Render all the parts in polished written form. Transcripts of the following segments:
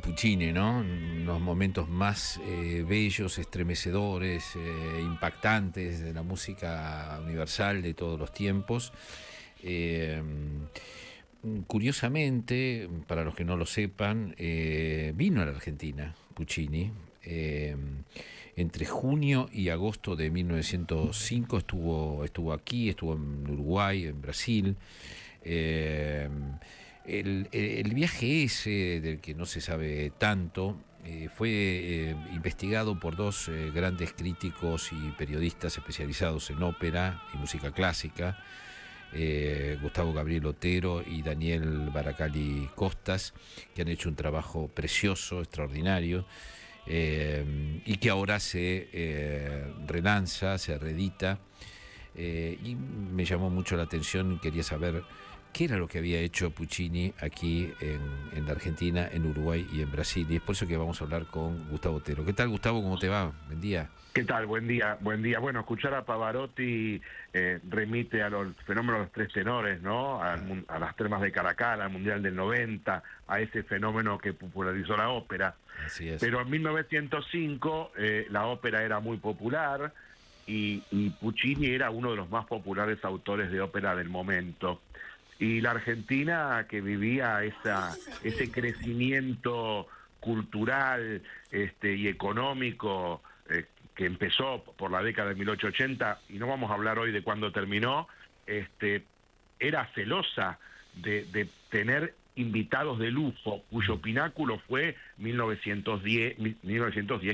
Puccini, ¿no? Unos momentos más bellos, estremecedores, impactantes de la música universal de todos los tiempos. Eh, Curiosamente, para los que no lo sepan, vino a la Argentina Puccini. Entre junio y agosto de 1905 estuvo aquí, estuvo en Uruguay, en Brasil. Eh, el viaje ese, del que no se sabe tanto, fue investigado por dos grandes críticos y periodistas especializados en ópera y música clásica, Gustavo Gabriel Otero y Daniel Baracali Costas, que han hecho un trabajo precioso, extraordinario, y que ahora se relanza, se reedita. Y me llamó mucho la atención, quería saber qué era lo que había hecho Puccini aquí en la Argentina, en Uruguay y en Brasil. Y es por eso que vamos a hablar con Gustavo Otero. ¿Qué tal, Gustavo? ¿Cómo te va? Buen día. ¿Qué tal? Buen día, buen día. Bueno, escuchar a Pavarotti remite a los fenómenos de los tres tenores, ¿no? A las termas de Caracas, al Mundial del 90, a ese fenómeno que popularizó la ópera. Así es. Pero en 1905 la ópera era muy popular y Puccini era uno de los más populares autores de ópera del momento. Y la Argentina, que vivía ese crecimiento cultural y económico, que empezó por la década de 1880, y no vamos a hablar hoy de cuándo terminó, era celosa de tener invitados de lujo, cuyo pináculo fue 1910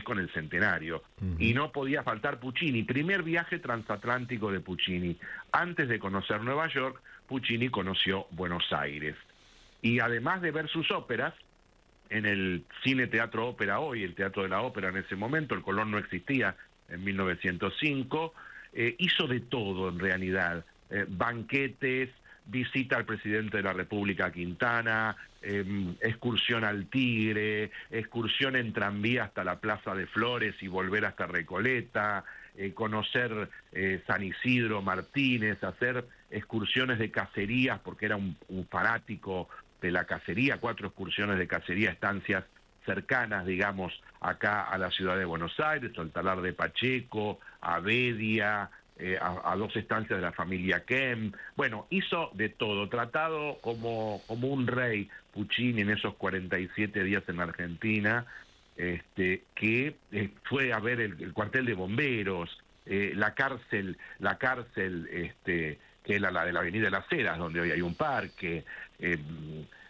con el centenario. Y no podía faltar Puccini. Primer viaje transatlántico de Puccini. Antes de conocer Nueva York, Puccini conoció Buenos Aires. Y además de ver sus óperas, en el Cine Teatro Ópera hoy, el Teatro de la Ópera en ese momento, el Colón no existía en 1905, hizo de todo en realidad, banquetes, visita al presidente de la República Quintana, excursión al Tigre, excursión en tranvía hasta la Plaza de Flores y volver hasta Recoleta, conocer San Isidro, Martínez, hacer excursiones de cacerías, porque era un fanático de la cacería, 4 excursiones de cacería, estancias cercanas, digamos, acá a la ciudad de Buenos Aires, al Talar de Pacheco, a Bedia, a 2 estancias de la familia Kem. Bueno, hizo de todo, tratado como un rey Puccini en esos 47 días en Argentina, que fue a ver el cuartel de bomberos, la cárcel, que era la de la Avenida de las Heras, donde hoy hay un parque,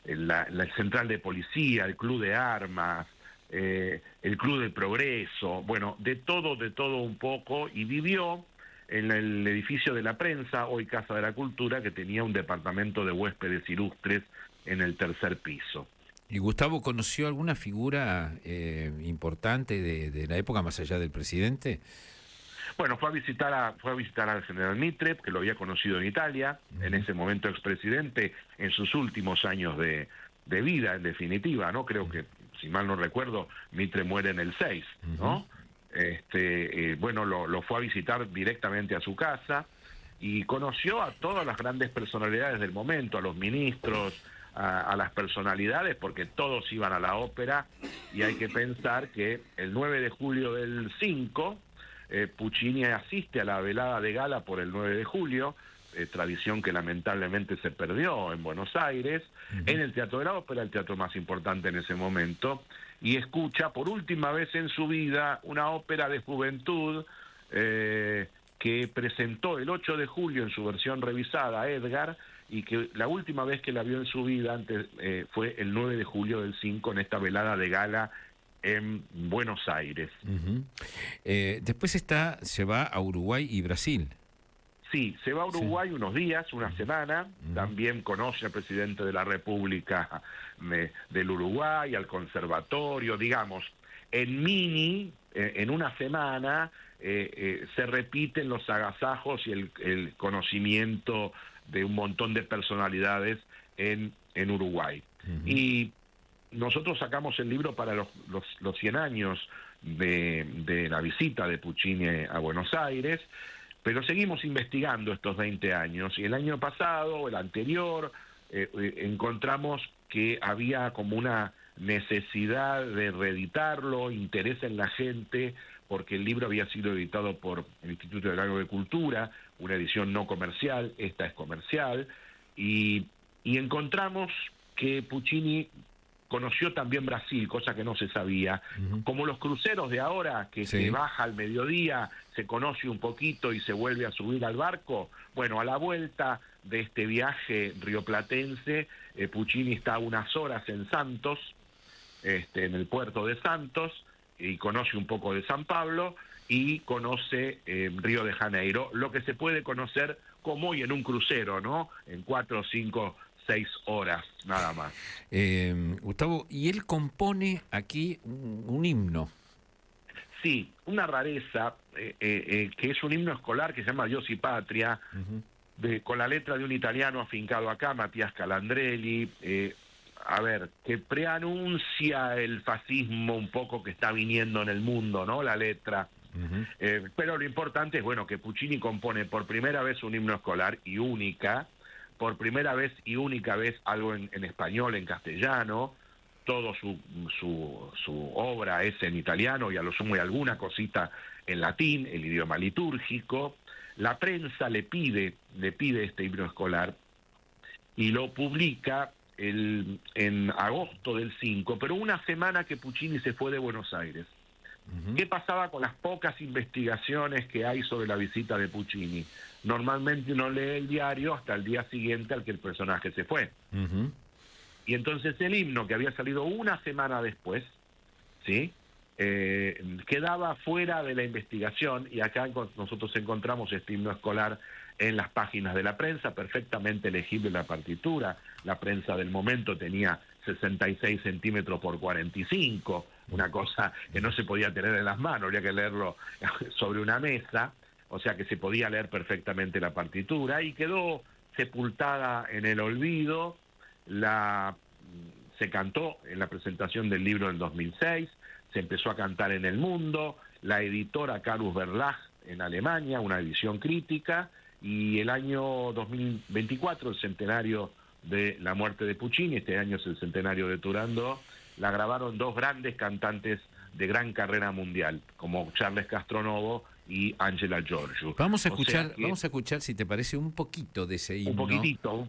la central de policía, el club de armas, el club del progreso, bueno, de todo un poco, y vivió en el edificio de la prensa, hoy Casa de la Cultura, que tenía un departamento de huéspedes ilustres en el 3er piso. ¿Y Gustavo conoció alguna figura importante de la época, más allá del presidente? Bueno, fue a visitar al general Mitre, que lo había conocido en Italia, en ese momento expresidente, en sus últimos años de vida, en definitiva, ¿no? Creo que, si mal no recuerdo, Mitre muere en el 6, ¿no? Bueno, lo fue a visitar directamente a su casa y conoció a todas las grandes personalidades del momento, a los ministros, a las personalidades, porque todos iban a la ópera, y hay que pensar que el 9 de julio del 5... Puccini asiste a la velada de gala por el 9 de julio, tradición que lamentablemente se perdió en Buenos Aires, en el Teatro de la Ópera, el teatro más importante en ese momento, y escucha por última vez en su vida una ópera de juventud que presentó el 8 de julio en su versión revisada Edgar, y que la última vez que la vio en su vida antes fue el 9 de julio del 5 en esta velada de gala en Buenos Aires. Después se va a Uruguay y Brasil. Sí, se va a Uruguay unos días, una semana, también conoce al presidente de la República del Uruguay, al conservatorio, digamos, en una semana se repiten los agasajos y el conocimiento de un montón de personalidades en Uruguay. Y nosotros sacamos el libro para los 100 años de la visita de Puccini a Buenos Aires, pero seguimos investigando estos 20 años, y el año pasado, el anterior, encontramos que había como una necesidad de reeditarlo, interés en la gente, porque el libro había sido editado por el Instituto de Agricultura, una edición no comercial, esta es comercial, y encontramos que Puccini conoció también Brasil, cosa que no se sabía. Como los cruceros de ahora, que se baja al mediodía, se conoce un poquito y se vuelve a subir al barco. Bueno, a la vuelta de este viaje rioplatense, Puccini está a unas horas en Santos, en el puerto de Santos, y conoce un poco de San Pablo, y conoce Río de Janeiro, lo que se puede conocer como hoy en un crucero, ¿no? En 4, 5, 6 horas, nada más. Gustavo, y él compone aquí un himno. Sí, una rareza, que es un himno escolar que se llama Dios y Patria, con la letra de un italiano afincado acá, Matías Calandrelli, que preanuncia el fascismo un poco que está viniendo en el mundo, ¿no? La letra. Pero lo importante es, bueno, que Puccini compone por primera vez un himno escolar y por primera vez y única vez algo en español, en castellano. Todo su obra es en italiano y a lo sumo hay alguna cosita en latín, el idioma litúrgico. La prensa le pide este himno escolar y lo publica en agosto del 5, pero una semana que Puccini se fue de Buenos Aires. ¿Qué pasaba con las pocas investigaciones que hay sobre la visita de Puccini? Normalmente uno lee el diario hasta el día siguiente al que el personaje se fue. Y entonces el himno, que había salido una semana después, ¿sí? Quedaba fuera de la investigación, y acá nosotros encontramos este himno escolar en las páginas de la prensa, perfectamente legible la partitura. La prensa del momento tenía 66 centímetros por 45, una cosa que no se podía tener en las manos, había que leerlo sobre una mesa, o sea que se podía leer perfectamente la partitura, y quedó sepultada en el olvido. Se cantó en la presentación del libro en 2006, se empezó a cantar en el mundo, la editora Carus Verlag en Alemania, una edición crítica, y el año 2024, el centenario de la muerte de Puccini, este año es el centenario de Turandot, la grabaron dos grandes cantantes de gran carrera mundial, como Charles Castronovo y Angela Giorgio. Vamos a escuchar, si te parece, un poquito de ese himno. Un poquitito.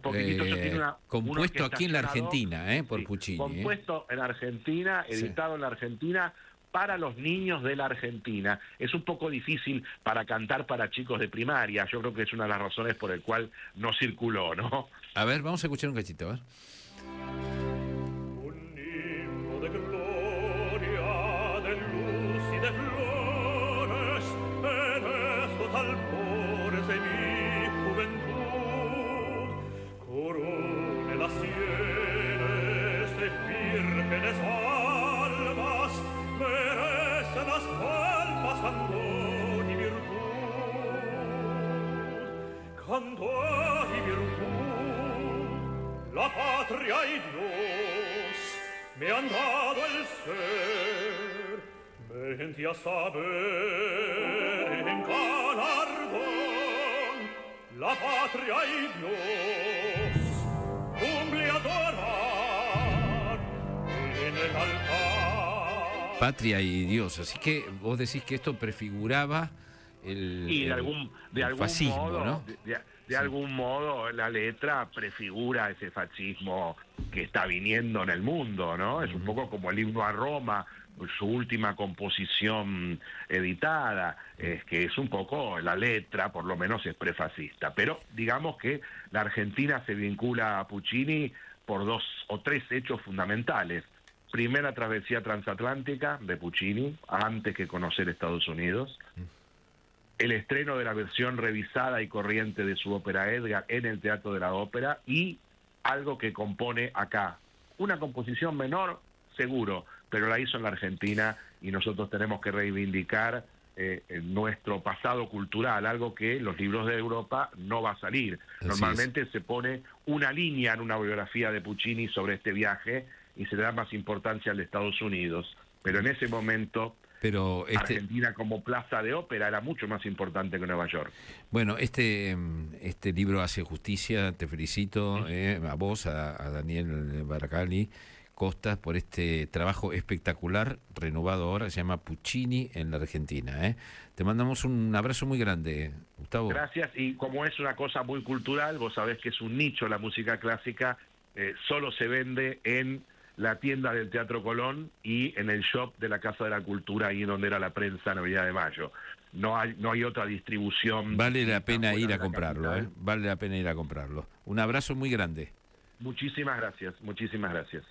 Compuesto aquí en la Argentina, por Puccini. Compuesto en Argentina, editado en la Argentina, para los niños de la Argentina. Es un poco difícil para cantar para chicos de primaria. Yo creo que es una de las razones por el cual no circuló, ¿no? A ver, vamos a escuchar un cachito, a ver. La patria y Dios me han dado el ser, vente a saber en galardón. La patria y Dios cumple adorar en el altar. Patria y Dios, así que vos decís que esto prefiguraba el fascismo, modo, ¿no? De algún modo la letra prefigura ese fascismo que está viniendo en el mundo, ¿no? Es un poco como el himno a Roma, su última composición editada, que es un poco la letra, por lo menos es prefascista. Pero digamos que la Argentina se vincula a Puccini por 2 o 3 hechos fundamentales. Primera travesía transatlántica de Puccini, antes que conocer Estados Unidos. El estreno de la versión revisada y corriente de su ópera Edgar en el Teatro de la Ópera, y algo que compone acá. Una composición menor, seguro, pero la hizo en la Argentina, y nosotros tenemos que reivindicar nuestro pasado cultural, algo que en los libros de Europa no va a salir. Normalmente se pone una línea en una biografía de Puccini sobre este viaje y se le da más importancia al de Estados Unidos, pero en ese momento Argentina como plaza de ópera era mucho más importante que Nueva York. Bueno, este libro hace justicia, te felicito, a vos, a Daniel Baracali, Costas por este trabajo espectacular, renovado ahora, se llama Puccini en la Argentina. Te mandamos un abrazo muy grande, Gustavo. Gracias, y como es una cosa muy cultural, vos sabés que es un nicho la música clásica, solo se vende en la tienda del Teatro Colón y en el shop de la Casa de la Cultura, ahí donde era la prensa en Avenida de Mayo. No hay otra distribución. Vale la pena ir a comprarlo, vale la pena ir a comprarlo. Un abrazo muy grande. Muchísimas gracias, muchísimas gracias.